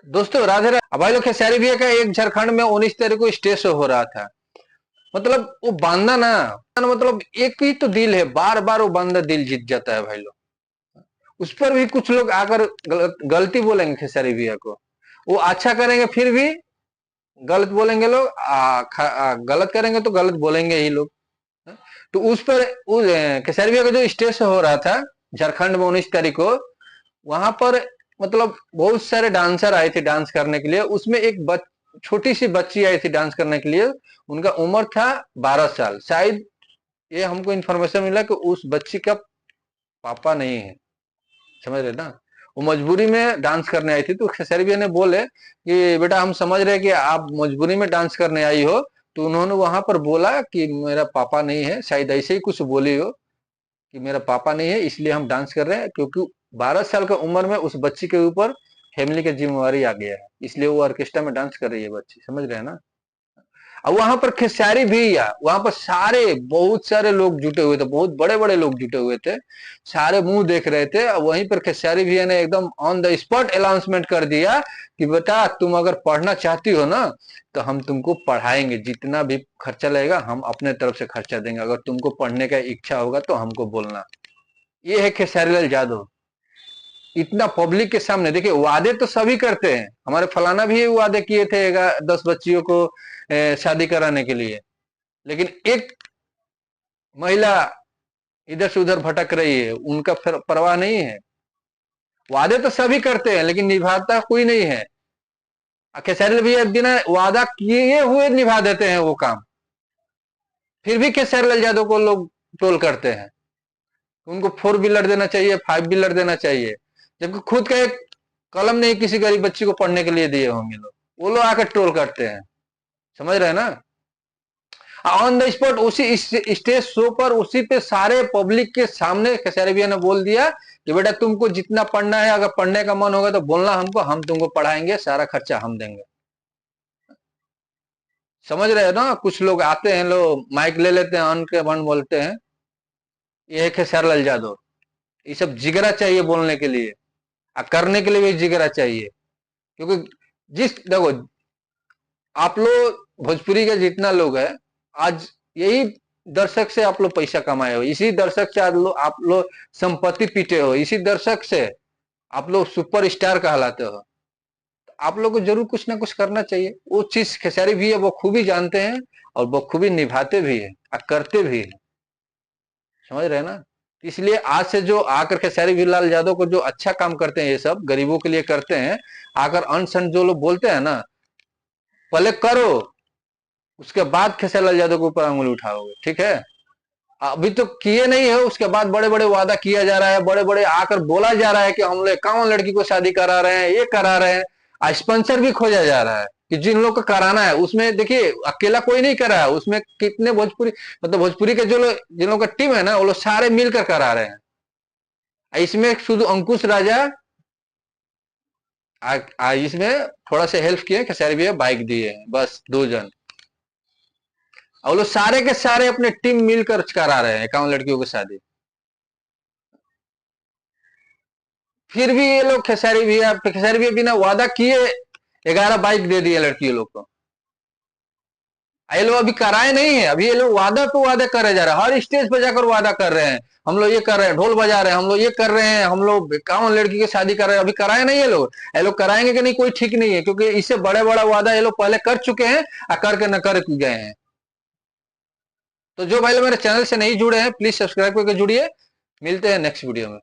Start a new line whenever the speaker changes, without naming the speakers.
दोस्तों राधे राधे। अब भाई लोग खेसारी भैया का एक झारखंड में 19 तारीख को स्टेज शो हो रहा था। मतलब वो बांदा ना, मतलब एक ही तो दिल है, बार बार वो बांदा दिल जीत जाता है भाई लोग। उस पर भी कुछ लोग आकर गलती बोलेंगे खेसारी भैया को। वो अच्छा करेंगे फिर भी गलत बोलेंगे लोग, गलत करेंगे तो गलत बोलेंगे ही लोग। तो उस पर उस खेसारी भैया का जो स्टेज शो हो रहा था झारखंड में 19 तारीख को, वहां पर मतलब बहुत सारे डांसर आए थे डांस करने के लिए। उसमें एक छोटी सी बच्ची आई थी डांस करने के लिए। उनका उम्र था 12 साल शायद। ये हमको इन्फॉर्मेशन मिला कि उस बच्ची का पापा नहीं है, समझ रहे ना। वो मजबूरी में डांस करने आई थी। तो खेसारी भैया ने बोले कि बेटा हम समझ रहे हैं कि आप मजबूरी में डांस करने आई हो। तो उन्होंने वहां पर बोला कि मेरा पापा नहीं है, शायद ऐसे ही कुछ बोली हो कि मेरा पापा नहीं है इसलिए हम डांस कर रहे हैं, क्योंकि 12 साल का उम्र में उस बच्ची के ऊपर फैमिली की जिम्मेवारी आ गया है, इसलिए वो ऑर्केस्ट्रा में डांस कर रही है बच्ची, समझ रहे हैं ना। अब वहां पर खेसारी भी या वहां पर सारे बहुत सारे लोग जुटे हुए थे, बहुत बड़े बड़े लोग जुटे हुए थे। सारे मुंह देख रहे थे। और वहीं पर खेसारी भैया ने एकदम ऑन द स्पॉट अनाउंसमेंट कर दिया कि बेटा तुम अगर पढ़ना चाहती हो ना तो हम तुमको पढ़ाएंगे, जितना भी खर्चा लगेगा हम अपने तरफ से खर्चा देंगे, अगर तुमको पढ़ने का इच्छा होगा तो हमको बोलना। ये है खेसारी लाल यादव। इतना पब्लिक के सामने देखिए, वादे तो सभी करते हैं। हमारे फलाना भी वादे किए थे 10 बच्चियों को शादी कराने के लिए, लेकिन एक महिला इधर से उधर भटक रही है, उनका फिर परवाह नहीं है। वादे तो सभी करते हैं लेकिन निभाता कोई नहीं है। खेसारी लाल भैया बिना वादा किए हुए निभा देते हैं वो काम, फिर भी खेसारी लाल यादव को लोग ट्रोल करते हैं। उनको 4 व्हीलर देना चाहिए, 5 व्हीलर देना चाहिए, जबकि खुद का एक कलम नहीं किसी गरीब बच्ची को पढ़ने के लिए दिए होंगे लोग। वो लोग आकर ट्रोल करते हैं, समझ रहे हैं ना। ऑन द स्पॉट उसी स्टेज शो पर उसी पे सारे पब्लिक के सामने खेसारी भैया ने बोल दिया कि बेटा तुमको जितना पढ़ना है, अगर पढ़ने का मन होगा तो बोलना हमको, हम तुमको पढ़ाएंगे, सारा खर्चा हम देंगे। समझ रहे हैं ना। कुछ लोग आते हैं, लोग माइक ले लेते हैं, अन के बन बोलते हैं। ये है खेसारी लाल यादव। ये सब जिगरा चाहिए बोलने के लिए, और करने के लिए भी जिगरा चाहिए। क्योंकि जिस देखो, आप लोग भोजपुरी के जितना लोग है, आज यही दर्शक से आप लोग पैसा कमाए हो, इसी दर्शक से आप लोग संपत्ति पीटे हो, इसी दर्शक से आप लोग सुपर स्टार कहलाते हो। आप लोग को जरूर कुछ ना कुछ करना चाहिए। वो चीज खेसारी भी है, वो खूबी जानते हैं और वो खूबी निभाते भी है और करते भी है, समझ रहे हैं ना। इसलिए आज से जो आकर खेसारी भी लाल यादव को जो अच्छा काम करते हैं, ये सब गरीबों के लिए करते हैं। आकर अनसन जो लोग बोलते हैं ना, पहले करो, उसके बाद खेसारी लाल यादव के ऊपर अंगुली उठाओगे, ठीक है। अभी तो किए नहीं है, उसके बाद बड़े बड़े वादा किया जा रहा है, बड़े बड़े आकर बोला जा रहा है कि हम लोग 51 लड़की को शादी करा रहे हैं, ये करा रहे हैं। स्पॉन्सर भी खोजा जा रहा है कि जिन लोग को कराना है। उसमें देखिए अकेला कोई नहीं करा है, उसमें कितने भोजपुरी, मतलब भोजपुरी के जो लोग, जिन लोगों का टीम है ना, वो लोग सारे मिलकर करा रहे हैं। इसमें शुद्ध अंकुश राजा इसमें थोड़ा सा हेल्प किए, खेसारी भैया बाइक दिए हैं, बस 2 जन। और लोग सारे के सारे अपने टीम मिलकर करा रहे हैं 51 लड़कियों की शादी। फिर भी ये लोग खेसारी भैया बिना वादा किए 11 बाइक दे दिए लड़कियों लोग को। ये लोग अभी कराए नहीं है, अभी ये लोग वादा पे वादा करे जा रहे हैं, हर स्टेज पे जाकर वादा कर रहे हैं। हम लोग ये कर रहे हैं, ढोल बजा रहे हैं, हम लोग ये कर रहे हैं, हम लोग 51 लड़की की शादी कर रहे हैं। अभी कराए नहीं ये लोग कराएंगे कि नहीं कोई ठीक नहीं है, क्योंकि इससे बड़े बड़ा वादा ये लोग पहले कर चुके हैं और करके न कर गए हैं। तो जो भाई लोग मेरे चैनल से नहीं जुड़े हैं, प्लीज सब्सक्राइब करके जुड़िए। मिलते हैं नेक्स्ट वीडियो में।